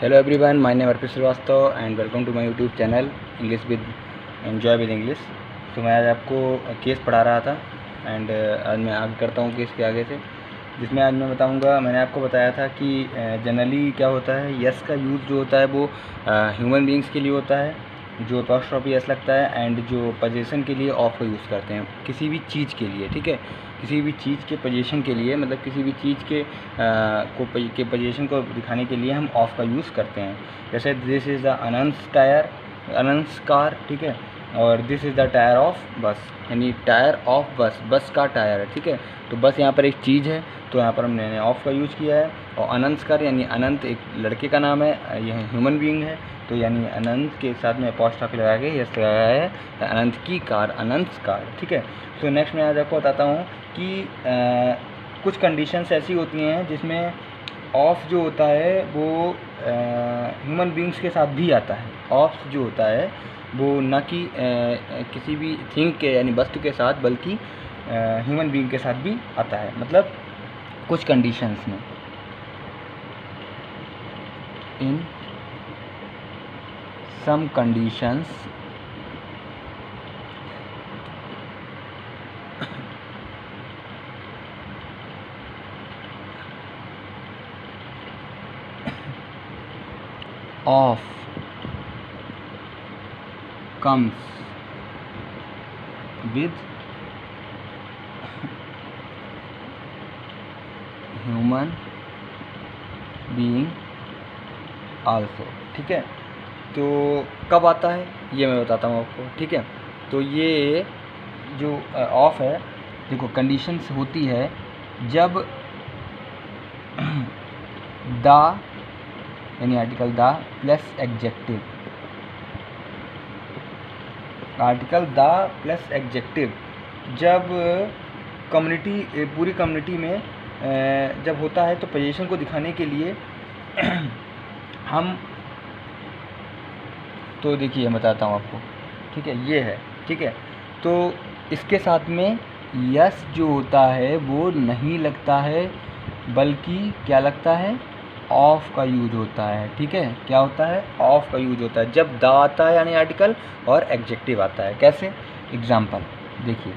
Hello everyone, my name Arpit Shrivastava and welcome to my YouTube channel English with enjoy with English. तो मैं आज आपको case पढ़ा रहा था एंड आज मैं आगे करता हूँ केस के आगे से, जिसमें आज मैं बताऊँगा। मैंने आपको बताया था कि जनरली क्या होता है, यस का यूज़ जो होता है वो ह्यूमन बींग्स के लिए होता है, जो अपॉस्ट्रोफी यस लगता है, एंड जो पोजीशन के लिए ऑफ का यूज़ करते हैं किसी भी चीज़ के लिए। ठीक है, किसी भी चीज़ के पोजीशन के लिए, मतलब किसी भी चीज़ के पोजीशन को दिखाने के लिए हम ऑफ का यूज़ करते हैं। जैसे दिस इज़ द अनंस कार, ठीक है, और this is the tyre of बस, यानी टायर ऑफ बस का टायर है। ठीक है, तो बस यहाँ पर एक चीज़ है, तो यहाँ पर हमने ऑफ का यूज़ किया है। और अनंत कार यानी अनंत एक लड़के का नाम है, यह ह्यूमन बीइंग है, तो यानी अनंत के साथ में अपॉस्ट्रोफी लगा के यस लगाया है, अनंत की कार, अनंत कार। ठीक है, तो नेक्स्ट मैं आज आपको बताता हूँ कि कुछ कंडीशंस ऐसी होती हैं जिसमें ऑफ जो होता है वो ह्यूमन बींग्स के साथ भी आता है। ऑफ जो होता है वो न कि किसी भी थिंग के यानी वस्तु के साथ, बल्कि ह्यूमन बींग के साथ भी आता है। मतलब कुछ कंडीशंस में, in some conditions of comes with human being also। ठीक है, तो कब आता है ये मैं बताता हूँ आपको। ठीक है, तो ये जो ऑफ है, देखो कंडीशंस होती है जब द यानी article the plus executive, article the plus executive जब कम्युनिटी, पूरी कम्युनिटी में जब होता है, तो पोजीशन को दिखाने के लिए हम, तो देखिए मैं बताता हूँ आपको। ठीक है, ये है। ठीक है, तो इसके साथ में यस जो होता है वो नहीं लगता है, बल्कि क्या लगता है, ऑफ का यूज होता है। ठीक है, क्या होता है, ऑफ का यूज होता है जब द आता है यानी आर्टिकल और एग्जेक्टिव आता है। कैसे, एग्जाम्पल देखिए।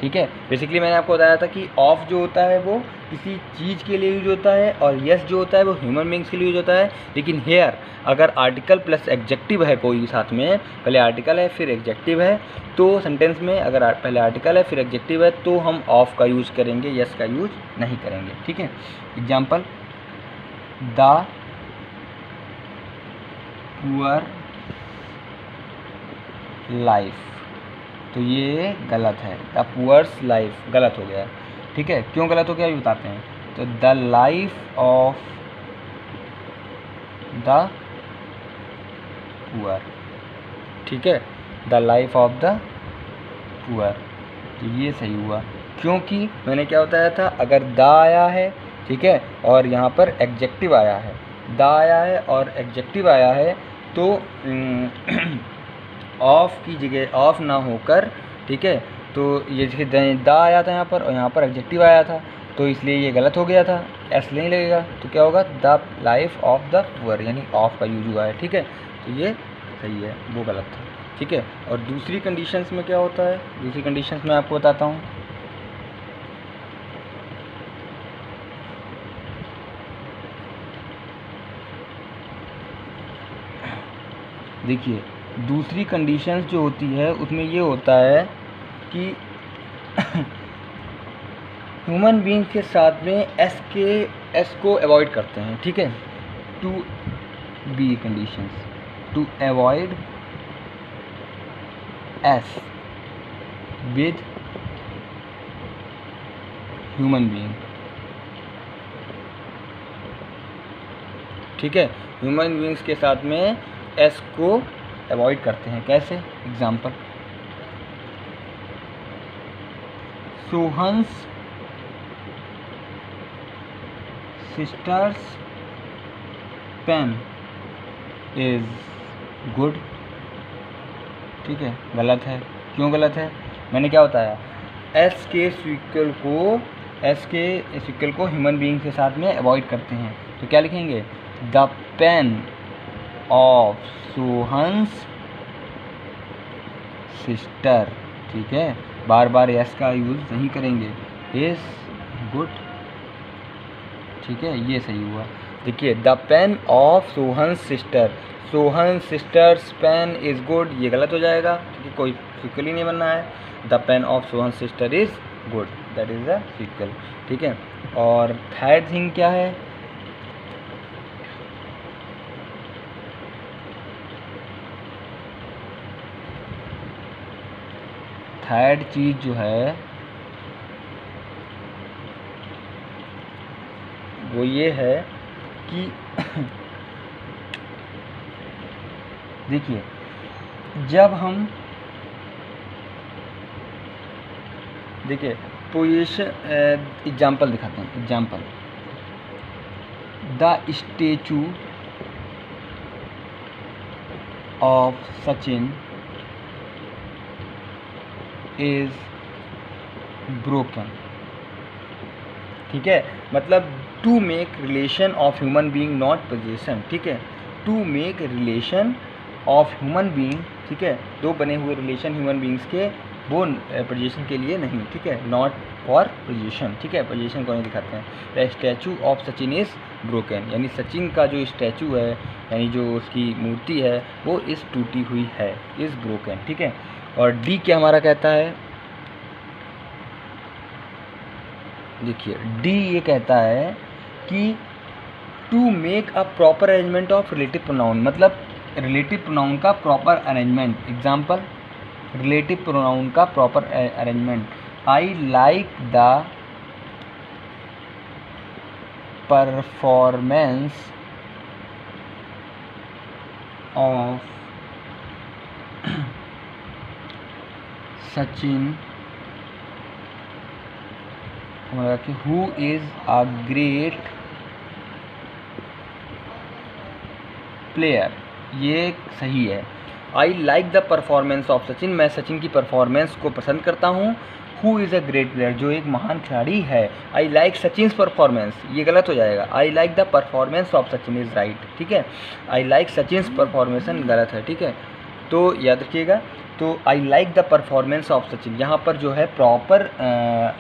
ठीक है, बेसिकली मैंने आपको बताया था कि ऑफ जो होता है वो किसी चीज़ के लिए यूज होता है, और यस जो होता है वो ह्यूमन बींग्स के लिए यूज होता है। लेकिन हेयर अगर आर्टिकल प्लस एग्जेक्टिव है कोई साथ में, पहले आर्टिकल है फिर एग्जेक्टिव है, तो सेंटेंस में अगर पहले आर्टिकल है फिर एग्जेक्टिव है तो हम ऑफ का यूज़ करेंगे, यस का यूज नहीं करेंगे। ठीक है, एग्जाम्पल, द पुअर लाइफ, तो ये गलत है, द पुअर्स लाइफ गलत हो गया। ठीक है, क्यों गलत हो गया ये बताते हैं। तो the life of the poor, ठीक है, the life of the poor, तो ये सही हुआ, क्योंकि मैंने क्या बताया था, अगर द आया है, ठीक है, और यहाँ पर एग्जेक्टिव आया है, द आया है और एग्जेक्टिव आया है, तो ऑफ की जगह ऑफ ना होकर, ठीक है, तो ये जैसे द आया था यहाँ पर और यहाँ पर एग्जेक्टिव आया था, तो इसलिए ये गलत हो गया था, एस नहीं लगेगा, तो क्या होगा, the life of the poor, यानी ऑफ का यूज हुआ है। ठीक है, तो ये सही है, वो गलत था। ठीक है, और दूसरी कंडीशंस में क्या होता है, दूसरी कंडीशंस में आपको बताता हूँ। देखिए, दूसरी कंडीशंस जो होती है उसमें ये होता है कि ह्यूमन बीइंग के साथ में एस को अवॉइड करते हैं। ठीक है, to be conditions, to avoid as with human being. ठीक है, ह्यूमन बीइंग्स के साथ में एस को अवॉइड करते हैं। कैसे, example, Sohan's sisters pen is good. ठीक है, गलत है, क्यों गलत है, मैंने क्या बताया, एस के सिक्वल को ह्यूमन बीइंग के साथ में अवॉइड करते हैं, तो क्या लिखेंगे, the pen of Sohan's sister, ठीक है, बार बार यस का यूज़ नहीं करेंगे, इज गुड, ठीक है, ये सही हुआ। देखिए the pen of Sohan's sister, Sohan sisters pen is good, ये गलत हो जाएगा क्योंकि कोई सिक्वल ही नहीं बनना है। The pen of Sohan sister is good, that is the sequel, ठीक है। और थर्ड थिंग क्या है, थर्ड चीज़ जो है वो ये है कि देखिए जब हम देखिए पोजीशन एग्जाम्पल दिखाते हैं, example the statue of Sachin is broken, ठीक है, मतलब to make relation of human being not position, ठीक है, to make relation of human being, ठीक है, दो बने हुए रिलेशन ह्यूमन बीइंग्स के, वो पोजीशन के लिए नहीं, ठीक है, नॉट फॉर पोजीशन, ठीक है, पोजीशन को नहीं दिखाते हैं। The statue of Sachin is broken, यानी सचिन का जो स्टैचू है, यानी जो उसकी मूर्ति है वो इस टूटी हुई है, इज़ ब्रोकन, ठीक है। और डी क्या हमारा कहता है, देखिए डी ये कहता है कि to make a proper arrangement of relative pronoun, मतलब रिलेटिव प्रोनाउन का proper arrangement, example relative pronoun का proper arrangement, I like the performance of Sachin who is a great player, ये सही है। I like the performance of Sachin, मैं सचिन की performance को पसंद करता हूँ। Who is a great player, जो एक महान खिलाड़ी है। आई लाइक सचिन्स परफॉर्मेंस, ये गलत हो जाएगा, आई like the performance of Sachin is right, ठीक है, आई लाइक सचिन्स परफॉर्मेशन गलत है, ठीक है, तो याद रखिएगा। तो आई like the performance of Sachin, यहाँ पर जो है प्रॉपर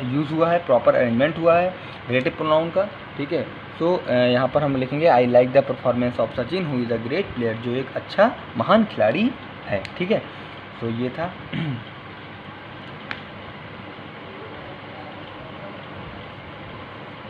यूज़ हुआ है, प्रॉपर अरेंजमेंट हुआ है रिलेटिव प्रोनाउन का, ठीक है। सो यहाँ पर हम लिखेंगे आई like the performance of Sachin who is a great player, जो एक अच्छा महान खिलाड़ी है, ठीक है। तो ये था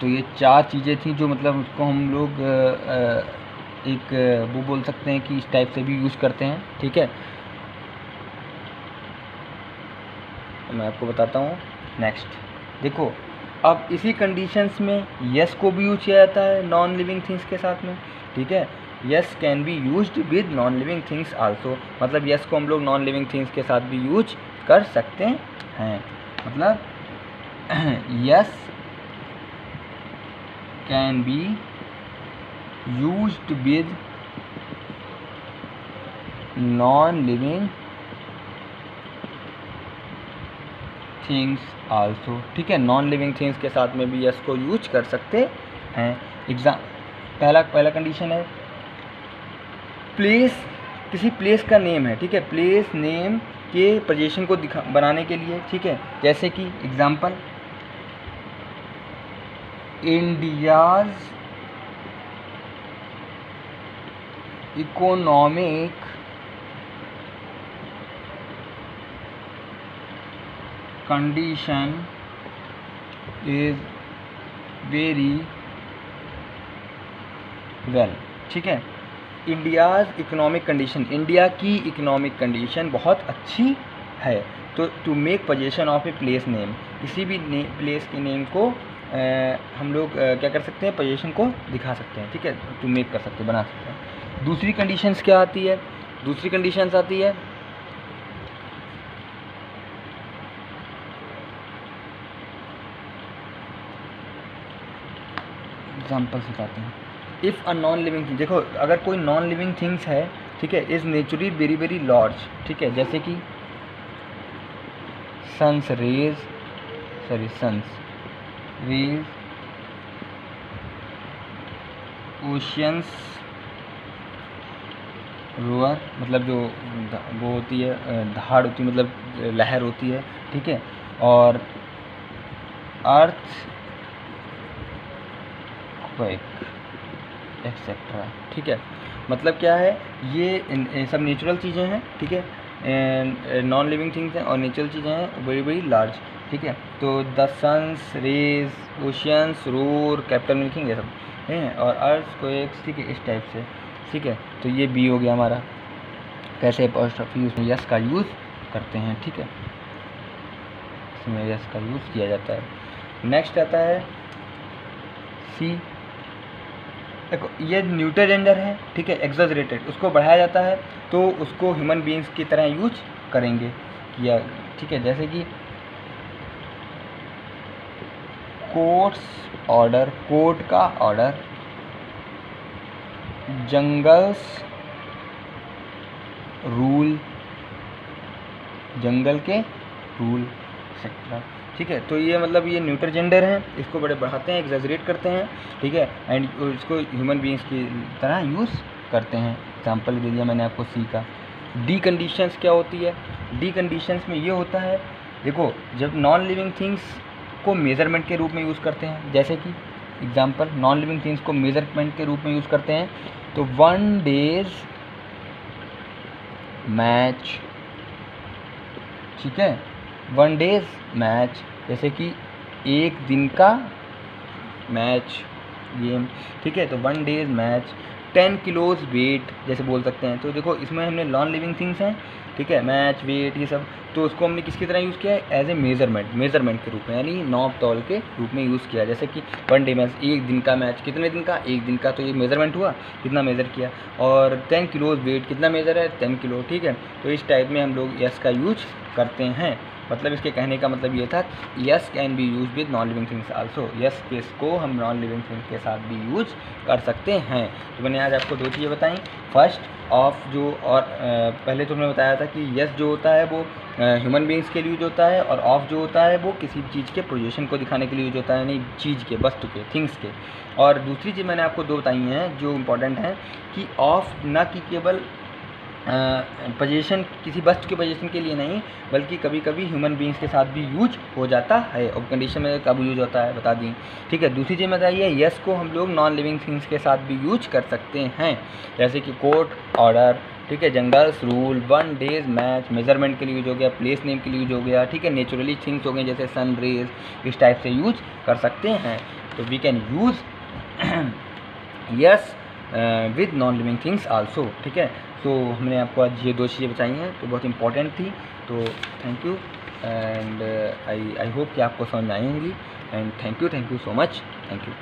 तो ये चार चीज़ें थी जो मतलब उसको हम लोग एक वो बोल सकते हैं कि इस टाइप से भी यूज़ करते हैं, ठीक है। मैं आपको बताता हूँ नेक्स्ट, देखो अब इसी कंडीशंस में यस को भी यूज किया जाता है नॉन लिविंग थिंग्स के साथ में, ठीक है, yes can be used with non living things also, मतलब यस को हम लोग नॉन लिविंग थिंग्स के साथ भी यूज कर सकते हैं, मतलब yes can be used with non living things also, ठीक है, नॉन लिविंग थिंग्स के साथ में भी यस को यूज कर सकते हैं। पहला कंडीशन है प्लेस, किसी प्लेस का नेम है, ठीक है, प्लेस नेम के पोजीशन को बनाने के लिए, ठीक है, जैसे कि example India's economic condition is very well, ठीक है, इंडियाज़ इकोनॉमिक कंडीशन, इंडिया की इकोनॉमिक कंडीशन बहुत अच्छी है। तो to make position of a place name, किसी भी प्लेस के नेम को हम लोग क्या कर सकते हैं, पोजीशन को दिखा सकते हैं, ठीक है, टू मेक कर सकते हैं, बना सकते हैं। दूसरी कंडीशंस क्या आती है, दूसरी कंडीशंस आती है एग्जाम्पल सिखाते हैं। If a non living thing, देखो अगर कोई नॉन लिविंग थिंग्स है, ठीक है, is naturally very very large, ठीक है, जैसे कि सन्स रेज ओशियंस रोअर मतलब जो वो होती है, दहाड़ होती है, मतलब लहर होती है, ठीक है। और अर्थ क्वेक एक्सेट्रा, ठीक है। मतलब क्या है, ये सब नेचुरल चीज़ें हैं, ठीक है, नॉन लिविंग थिंग्स हैं और नेचुरल चीज़ें हैं वेरी वेरी लार्ज, ठीक है। तो the sun's rays, oceans, roar, capital milking, ये सब हैं। और अर्थ क्वेक्स, ठीक है, इस टाइप से, ठीक है। तो ये बी हो गया हमारा। कैसे अपॉस्ट्रोफी उसमें यस का यूज़ करते हैं, ठीक है, इसमें यस का यूज़ किया जाता है। नेक्स्ट आता है सी। देखो ये न्यूटर जेंडर है, ठीक है, एक्सैजरेटेड, उसको बढ़ाया जाता है तो उसको ह्यूमन बीइंग्स की तरह यूज करेंगे किया, ठीक है। जैसे कि कोर्ट्स ऑर्डर, कोर्ट का ऑर्डर, जंगल्स रूल, जंगल के रूल एक्सेट्रा, ठीक है। तो ये मतलब ये न्यूटर जेंडर है, इसको बड़े बढ़ाते हैं, एक्सैजरेट करते हैं, ठीक है, एंड इसको ह्यूमन बीइंग्स की तरह यूज़ करते हैं। एग्जाम्पल दे दिया मैंने आपको सी का। डी कंडीशंस क्या होती है, डी कंडीशंस में ये होता है, देखो जब नॉन लिविंग थिंग्स को मेज़रमेंट के रूप में यूज़ करते हैं, जैसे कि एग्जाम्पल नॉन लिविंग थिंग्स को मेज़रमेंट के रूप में यूज़ करते हैं, तो 1 डेज मैच, ठीक है, 1 डेज मैच, जैसे कि एक दिन का मैच गेम, ठीक है। तो 1 डेज मैच, 10 किलोज वेट जैसे बोल सकते हैं। तो देखो इसमें हमने नॉन लिविंग थिंग्स हैं, ठीक है, मैच वेट ये सब, तो उसको हमने किसकी तरह यूज़ किया है, एज ए मेज़रमेंट के रूप में, यानी नौब तौल के रूप में यूज़ किया। जैसे कि 1 डे मैच, एक दिन का मैच, कितने दिन का, एक दिन का, तो ये मेज़रमेंट हुआ, कितना मेज़र किया। और 10 किलोज वेट, कितना मेज़र है, 10 किलो, ठीक है। तो इस टाइप में हम लोग यस का यूज करते हैं। मतलब इसके कहने का मतलब ये था, yes can be use with non living things also, yes case को हम नॉन लिविंग थिंग्स के साथ भी यूज कर सकते हैं। तो मैंने आज आपको 2 चीज़ें बताई। फर्स्ट ऑफ जो, और पहले तो मैंने बताया था कि यस जो होता है वो ह्यूमन बीइंग्स के लिए यूज होता है, और ऑफ जो होता है वो किसी चीज़ के पोजीशन को दिखाने के लिए यूज होता है, यानी चीज़ के, वस्तु के, थिंग्स के। और दूसरी चीज़ मैंने आपको 2 बताई हैं जो इम्पोर्टेंट हैं, कि ऑफ ना कि केवल पोजीशन, किसी वस्तु के पोजीशन के लिए नहीं, बल्कि कभी कभी ह्यूमन बीइंग्स के साथ भी यूज हो जाता है। और कंडीशन में कब यूज होता है बता दी, ठीक है। दूसरी चीज़ बताइए, यस को हम लोग नॉन लिविंग थिंग्स के साथ भी यूज कर सकते हैं, जैसे कि कोर्ट ऑर्डर, ठीक है, jungles rule, 1 days match, measurement के लिए यूज हो गया, प्लेस नेम के लिए यूज हो गया, ठीक है, नेचुरली थिंग्स हो गए जैसे सन रेज, इस टाइप से यूज कर सकते हैं। तो we can use yes with non living things also, ठीक है। तो हमने आपको आज ये 2 चीज़ें बताई हैं, तो बहुत इंपॉर्टेंट थी। तो thank you, and I hope कि आपको समझ में आई होंगी, and thank you so much, thank you.